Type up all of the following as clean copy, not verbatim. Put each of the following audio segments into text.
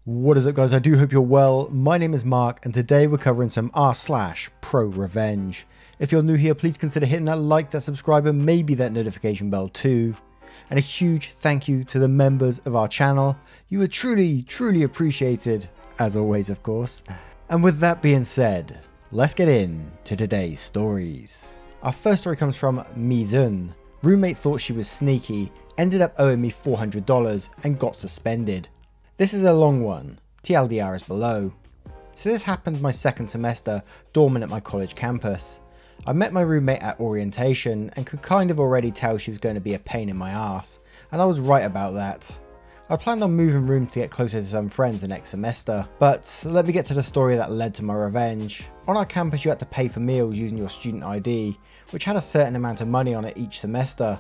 What is up, guys? I do hope you're well. My name is Mark and today we're covering some r/ProRevenge. If you're new here, please consider hitting that like, that subscribe and maybe that notification bell too. And a huge thank you to the members of our channel. You are truly appreciated, as always of course. And with that being said, let's get into today's stories. Our first story comes from Mizun. Roommate thought she was sneaky, ended up owing me $400 and got suspended. This is a long one, TLDR is below. So this happened my second semester dorming at my college campus. I met my roommate at orientation and could kind of already tell she was going to be a pain in my ass, and I was right about that. I planned on moving rooms to get closer to some friends the next semester, but let me get to the story that led to my revenge. On our campus you had to pay for meals using your student ID, which had a certain amount of money on it each semester.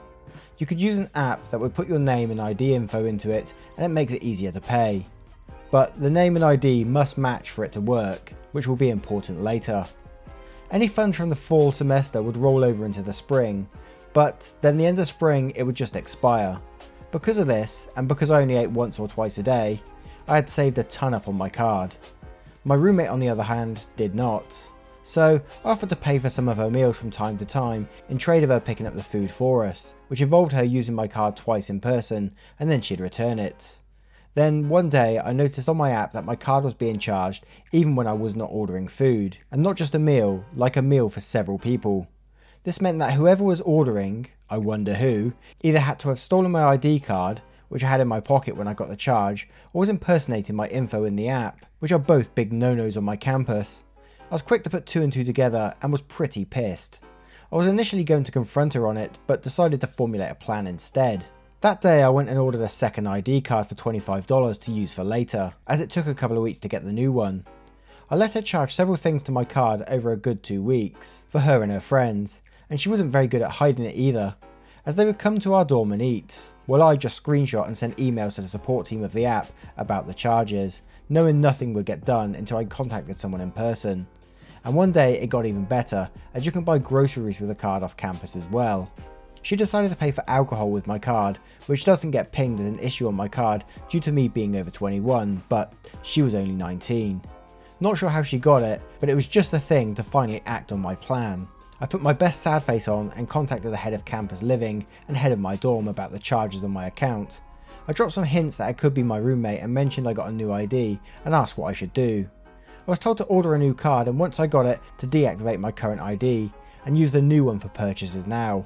You could use an app that would put your name and ID info into it, and it makes it easier to pay. But the name and ID must match for it to work, which will be important later. Any funds from the fall semester would roll over into the spring, but then the end of spring it would just expire. Because of this, and because I only ate once or twice a day, I had saved a ton up on my card. My roommate on the other hand did not. So I offered to pay for some of her meals from time to time in trade of her picking up the food for us, which involved her using my card twice in person and then she'd return it. Then one day I noticed on my app that my card was being charged even when I was not ordering food, and not just a meal, like a meal for several people. This meant that whoever was ordering, I wonder who, either had to have stolen my ID card, which I had in my pocket when I got the charge, or was impersonating my info in the app, which are both big no-nos on my campus. I was quick to put two and two together and was pretty pissed. I was initially going to confront her on it, but decided to formulate a plan instead. That day I went and ordered a second ID card for $25 to use for later, as it took a couple of weeks to get the new one. I let her charge several things to my card over a good 2 weeks, for her and her friends, and she wasn't very good at hiding it either, as they would come to our dorm and eat, while I just screenshot and sent emails to the support team of the app about the charges, knowing nothing would get done until I contacted someone in person. And one day it got even better, as you can buy groceries with a card off campus as well. She decided to pay for alcohol with my card, which doesn't get pinged as an issue on my card due to me being over 21, but she was only 19. Not sure how she got it, but it was just the thing to finally act on my plan. I put my best sad face on and contacted the head of campus living and head of my dorm about the charges on my account. I dropped some hints that it could be my roommate and mentioned I got a new ID and asked what I should do. I was told to order a new card, and once I got it, to deactivate my current ID and use the new one for purchases now,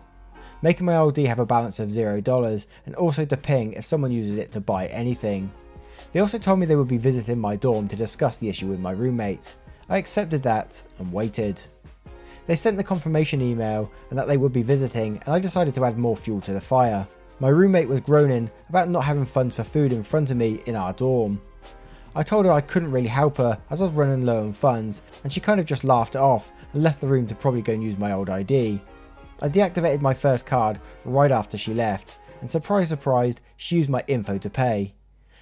making my ID have a balance of $0 and also to ping if someone uses it to buy anything. They also told me they would be visiting my dorm to discuss the issue with my roommate. I accepted that and waited. They sent the confirmation email and that they would be visiting, and I decided to add more fuel to the fire. My roommate was groaning about not having funds for food in front of me in our dorm. I told her I couldn't really help her as I was running low on funds, and she kind of just laughed it off and left the room to probably go and use my old ID. I deactivated my first card right after she left, and surprise surprise, she used my info to pay.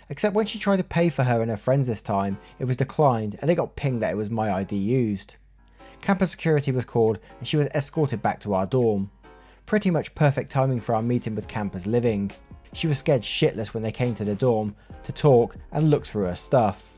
Except when she tried to pay for her and her friends this time, it was declined and it got pinged that it was my ID used. Campus security was called and she was escorted back to our dorm. Pretty much perfect timing for our meeting with campus living. She was scared shitless when they came to the dorm to talk and look through her stuff.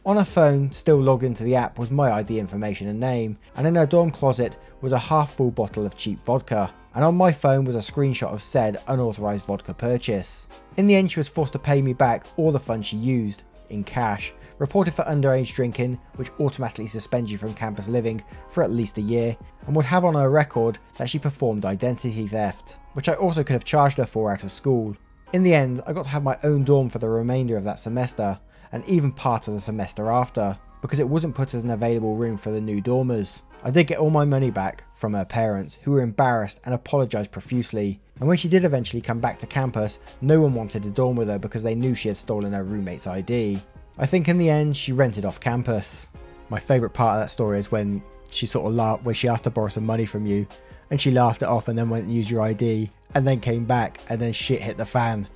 On her phone, still logged into the app, was my ID information and name, and in her dorm closet was a half full bottle of cheap vodka, and on my phone was a screenshot of said unauthorised vodka purchase. In the end she was forced to pay me back all the funds she used, in cash, reported for underage drinking, which automatically suspends you from campus living for at least a year, and would have on her record that she performed identity theft, which I also could have charged her for out of school. In the end, I got to have my own dorm for the remainder of that semester, and even part of the semester after, because it wasn't put as an available room for the new dormers. I did get all my money back from her parents, who were embarrassed and apologised profusely, and when she did eventually come back to campus, no one wanted to dorm with her because they knew she had stolen her roommate's ID. I think in the end, she rented off campus. My favourite part of that story is when she sort of laughed, when she asked to borrow some money from you, and she laughed it off and then went and used your ID, and then came back, and then shit hit the fan.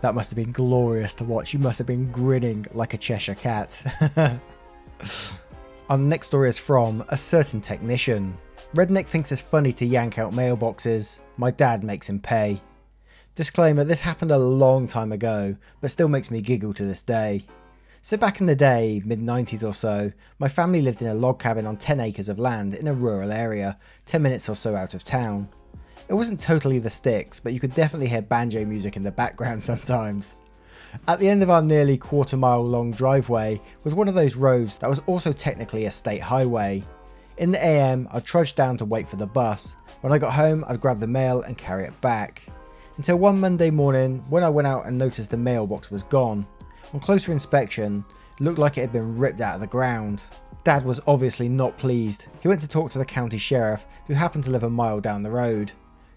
That must have been glorious to watch. You must have been grinning like a Cheshire cat. Our next story is from a certain technician. Redneck thinks it's funny to yank out mailboxes. My dad makes him pay. Disclaimer, this happened a long time ago, but still makes me giggle to this day. So back in the day, mid-90s or so, my family lived in a log cabin on 10 acres of land in a rural area, 10 minutes or so out of town. It wasn't totally the sticks, but you could definitely hear banjo music in the background sometimes. At the end of our nearly quarter-mile long driveway was one of those roads that was also technically a state highway. In the AM, I'd trudge down to wait for the bus. When I got home, I'd grab the mail and carry it back. Until one Monday morning, when I went out and noticed the mailbox was gone. On closer inspection, it looked like it had been ripped out of the ground. Dad was obviously not pleased. He went to talk to the county sheriff, who happened to live a mile down the road.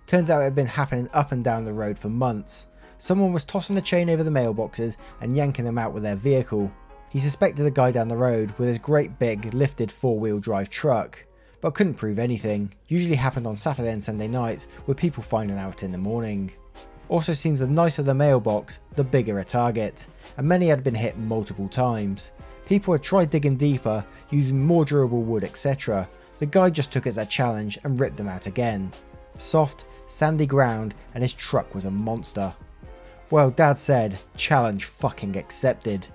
Turns out it had been happening up and down the road for months. Someone was tossing a chain over the mailboxes and yanking them out with their vehicle. He suspected a guy down the road with his great big lifted 4-wheel drive truck, but couldn't prove anything. Usually happened on Saturday and Sunday nights, with people finding out in the morning. Also seems the nicer the mailbox, the bigger a target, and many had been hit multiple times. People had tried digging deeper, using more durable wood, etc. The guy just took it as a challenge and ripped them out again. Soft, sandy ground, and his truck was a monster. Well, Dad said, challenge fucking accepted.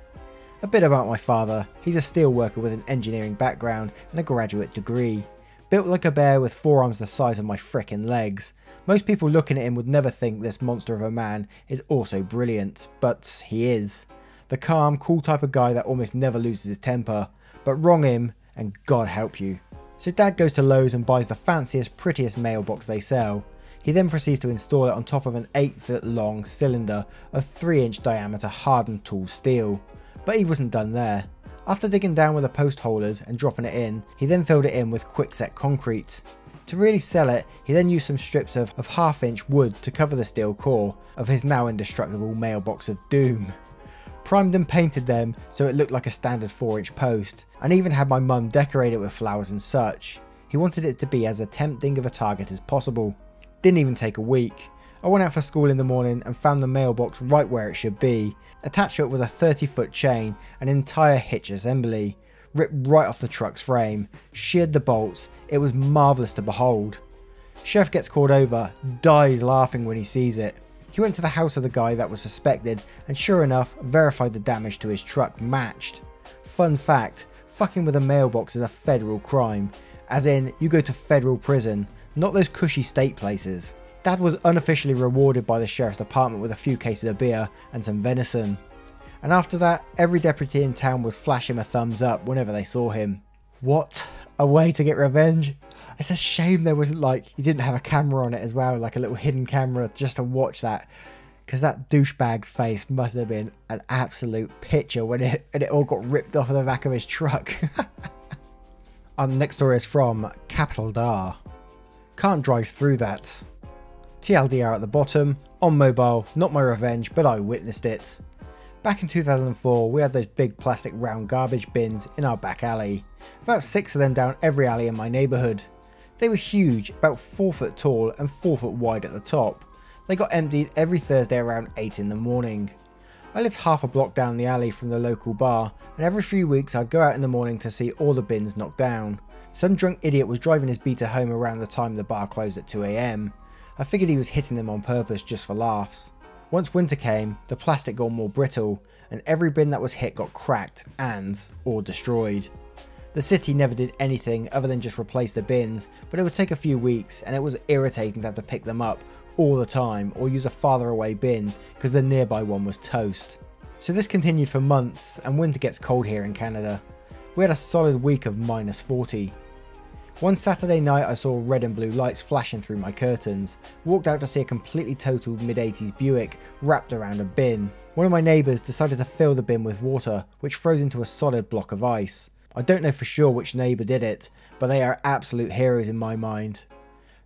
A bit about my father. He's a steel worker with an engineering background and a graduate degree. Built like a bear with forearms the size of my frickin' legs. Most people looking at him would never think this monster of a man is also brilliant, but he is. The calm, cool type of guy that almost never loses his temper. But wrong him, and God help you. So Dad goes to Lowe's and buys the fanciest, prettiest mailbox they sell. He then proceeds to install it on top of an 8-foot long cylinder of 3-inch diameter hardened tool steel. But he wasn't done there. After digging down with the post holders and dropping it in, he then filled it in with quickset concrete. To really sell it, he then used some strips of 1/2-inch wood to cover the steel core of his now indestructible mailbox of doom. Primed and painted them so it looked like a standard 4-inch post, and even had my mum decorate it with flowers and such. He wanted it to be as tempting of a target as possible. Didn't even take a week. I went out for school in the morning and found the mailbox right where it should be. Attached to it was a 30-foot chain, an entire hitch assembly, ripped right off the truck's frame, sheared the bolts. It was marvellous to behold. Sheriff gets called over, dies laughing when he sees it. He went to the house of the guy that was suspected and sure enough verified the damage to his truck matched. Fun fact, fucking with a mailbox is a federal crime, as in you go to federal prison, not those cushy state places. Dad was unofficially rewarded by the sheriff's department with a few cases of beer and some venison. And after that, every deputy in town would flash him a thumbs up whenever they saw him. What a way to get revenge. It's a shame there wasn't he didn't have a camera on it as well, like a little hidden camera just to watch that. Because that douchebag's face must have been an absolute picture when it all got ripped off of the back of his truck. Our next story is from Capital Dar. Can't drive through that. TLDR at the bottom, on mobile, not my revenge, but I witnessed it. Back in 2004, we had those big plastic round garbage bins in our back alley. About 6 of them down every alley in my neighbourhood. They were huge, about 4 foot tall and 4 foot wide at the top. They got emptied every Thursday around 8 in the morning. I lived half a block down the alley from the local bar, and every few weeks I'd go out in the morning to see all the bins knocked down. Some drunk idiot was driving his beater home around the time the bar closed at 2 AM. I figured he was hitting them on purpose just for laughs. Once winter came, the plastic got more brittle, and every bin that was hit got cracked or destroyed. The city never did anything other than just replace the bins, but it would take a few weeks, and it was irritating to have to pick them up all the time or use a farther away bin because the nearby one was toast. So this continued for months, and winter gets cold here in Canada. We had a solid week of -40. One Saturday night I saw red and blue lights flashing through my curtains. Walked out to see a completely totaled mid-80s Buick wrapped around a bin. One of my neighbours decided to fill the bin with water, which froze into a solid block of ice. I don't know for sure which neighbour did it, but they are absolute heroes in my mind.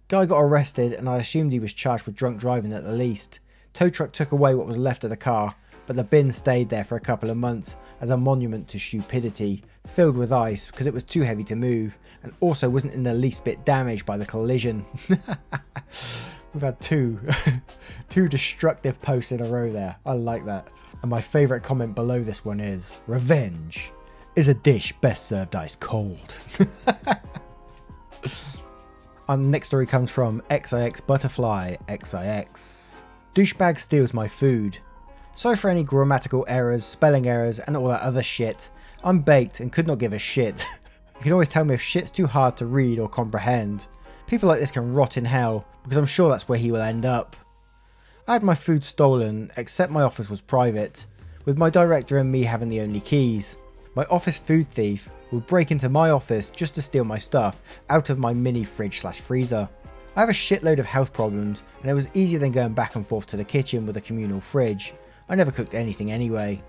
Guy got arrested and I assumed he was charged with drunk driving at the least. Tow truck took away what was left of the car, but the bin stayed there for a couple of months as a monument to stupidity, filled with ice because it was too heavy to move, and also wasn't in the least bit damaged by the collision. We've had two destructive posts in a row there. I like that. And my favourite comment below this one is, revenge is a dish best served ice cold. Our next story comes from XIX Butterfly XIX. Douchebag steals my food. Sorry for any grammatical errors, spelling errors and all that other shit. I'm baked and could not give a shit. You can always tell me if shit's too hard to read or comprehend. People like this can rot in hell, because I'm sure that's where he will end up. I had my food stolen, except my office was private, with my director and me having the only keys. My office food thief would break into my office just to steal my stuff out of my mini fridge/freezer. I have a shitload of health problems, and it was easier than going back and forth to the kitchen with a communal fridge. I never cooked anything anyway.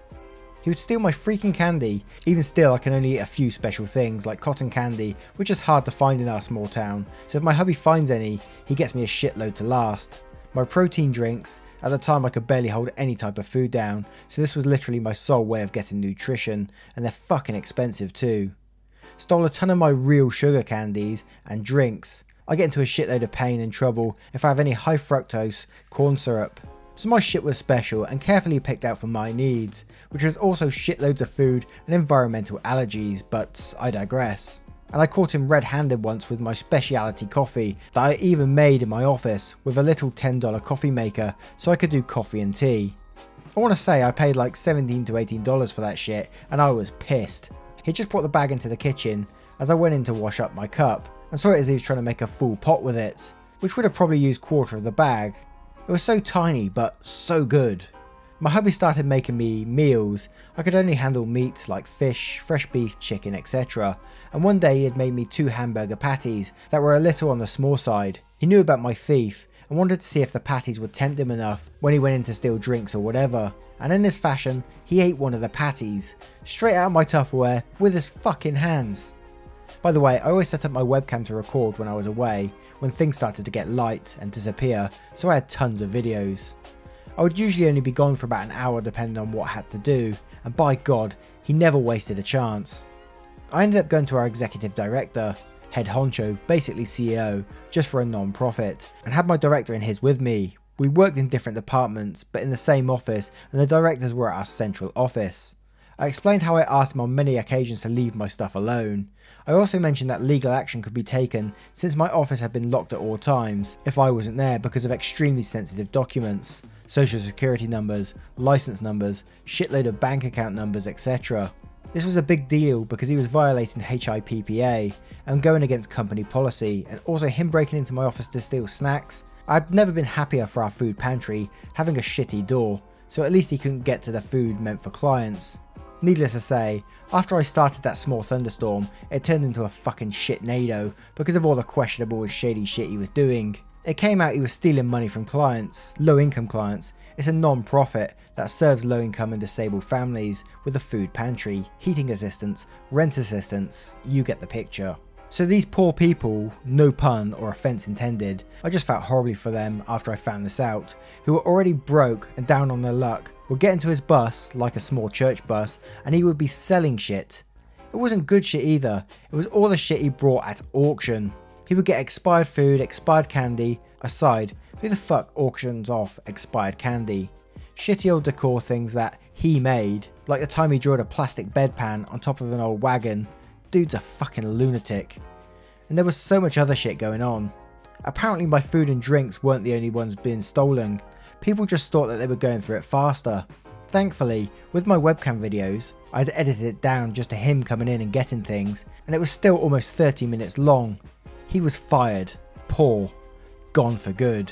He would steal my freaking candy. Even still, I can only eat a few special things like cotton candy, which is hard to find in our small town, so if my hubby finds any, he gets me a shitload to last. My protein drinks, at the time I could barely hold any type of food down, so this was literally my sole way of getting nutrition, and they're fucking expensive too. Stole a ton of my real sugar candies and drinks. I get into a shitload of pain and trouble if I have any high fructose corn syrup. So my shit was special and carefully picked out for my needs, which was also shitloads of food and environmental allergies, but I digress. And I caught him red-handed once with my specialty coffee that I even made in my office with a little $10 coffee maker so I could do coffee and tea. I want to say I paid like $17 to $18 for that shit and I was pissed. He just brought the bag into the kitchen as I went in to wash up my cup and saw it as he was trying to make a full pot with it, which would have probably used quarter of the bag. It was so tiny, but so good. My hubby started making me meals. I could only handle meats like fish, fresh beef, chicken, etc. And one day he had made me 2 hamburger patties that were a little on the small side. He knew about my thief and wanted to see if the patties would tempt him enough when he went in to steal drinks or whatever. And in this fashion, he ate one of the patties, straight out of my Tupperware with his fucking hands. By the way, I always set up my webcam to record when I was away, when things started to get light and disappear, so I had tons of videos. I would usually only be gone for about an hour depending on what I had to do, and by God, he never wasted a chance. I ended up going to our executive director, head honcho, basically CEO, just for a non-profit, and had my director in his with me. We worked in different departments, but in the same office, and the directors were at our central office. I explained how I asked him on many occasions to leave my stuff alone. I also mentioned that legal action could be taken since my office had been locked at all times if I wasn't there because of extremely sensitive documents, social security numbers, license numbers, shitload of bank account numbers, etc. This was a big deal because he was violating HIPPA and going against company policy, and also him breaking into my office to steal snacks. I'd never been happier for our food pantry having a shitty door, so at least he couldn't get to the food meant for clients. Needless to say, after I started that small thunderstorm, it turned into a fucking shitnado because of all the questionable and shady shit he was doing. It came out he was stealing money from clients, low-income clients. It's a non-profit that serves low-income and disabled families with a food pantry, heating assistance, rent assistance, you get the picture. So these poor people, no pun or offence intended, I just felt horribly for them after I found this out, who were already broke and down on their luck, would get into his bus, like a small church bus, and he would be selling shit. It wasn't good shit either, it was all the shit he brought at auction. He would get expired food, expired candy. Aside, who the fuck auctions off expired candy? Shitty old decor things that he made, like the time he drawed a plastic bedpan on top of an old wagon. Dude's a fucking lunatic. And there was so much other shit going on. Apparently my food and drinks weren't the only ones being stolen. People just thought that they were going through it faster. Thankfully, with my webcam videos, I'd edited it down just to him coming in and getting things, and it was still almost 30 minutes long. He was fired, poor, gone for good.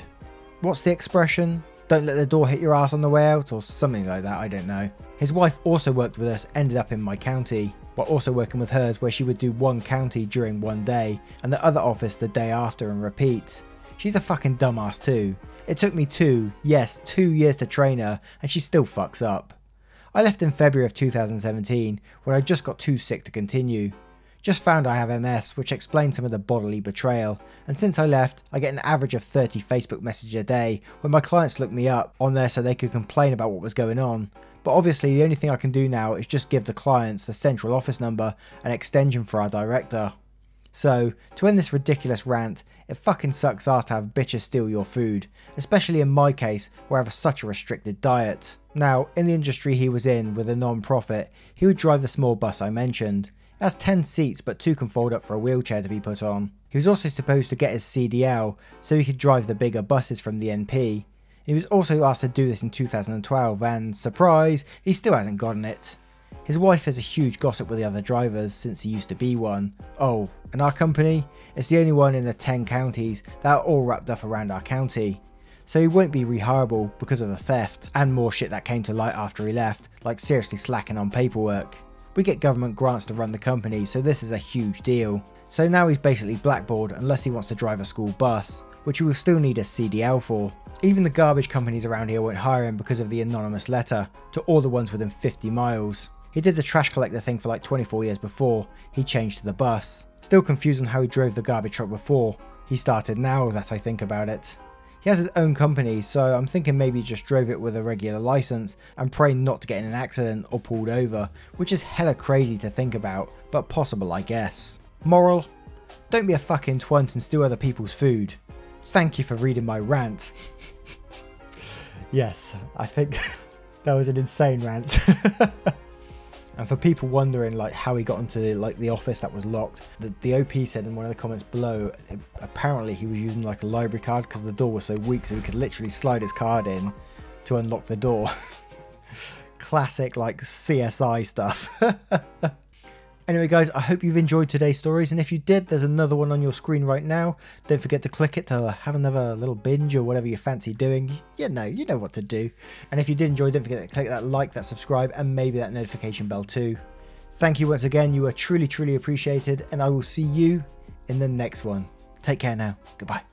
What's the expression? Don't let the door hit your ass on the way out, or something like that, I don't know. His wife also worked with us, ended up in my county, while also working with hers where she would do one county during one day, and the other office the day after and repeat. She's a fucking dumbass too. It took me 2 years to train her, and she still fucks up. I left in February of 2017, when I just got too sick to continue. Just found I have MS, which explains some of the bodily betrayal, and since I left, I get an average of 30 Facebook messages a day when my clients look me up on there so they could complain about what was going on. But obviously the only thing I can do now is just give the clients the central office number and extension for our director. So, to end this ridiculous rant, it fucking sucks ass to have bitches steal your food, especially in my case where I have such a restricted diet. Now, in the industry he was in with a non-profit, he would drive the small bus I mentioned. It has 10 seats but 2 can fold up for a wheelchair to be put on. He was also supposed to get his CDL so he could drive the bigger buses from the NP. He was also asked to do this in 2012 and, surprise, he still hasn't gotten it. His wife is a huge gossip with the other drivers since he used to be one. Oh, and our company? It's the only one in the 10 counties that are all wrapped up around our county. So he won't be rehireable because of the theft and more shit that came to light after he left, like seriously slacking on paperwork. We get government grants to run the company, so this is a huge deal. So now he's basically blackballed unless he wants to drive a school bus, which he will still need a CDL for. Even the garbage companies around here won't hire him because of the anonymous letter to all the ones within 50 miles. He did the trash collector thing for like 24 years before he changed to the bus. Still confused on how he drove the garbage truck before he started, now that I think about it. He has his own company, so I'm thinking maybe he just drove it with a regular license and praying not to get in an accident or pulled over, which is hella crazy to think about, but possible I guess. Moral: don't be a fucking twant and steal other people's food. Thank you for reading my rant. Yes, I think that was an insane rant. And for people wondering like how he got into like the office that was locked, the OP said in one of the comments below, apparently he was using like a library card because the door was so weak, so he could literally slide his card in to unlock the door. Classic like CSI stuff. Anyway guys, I hope you've enjoyed today's stories, and if you did, there's another one on your screen right now. Don't forget to click it to have another little binge or whatever you fancy doing. You know what to do. And if you did enjoy, don't forget to click that like, that subscribe, and maybe that notification bell too. Thank you once again, you are truly appreciated, and I will see you in the next one. Take care now. Goodbye.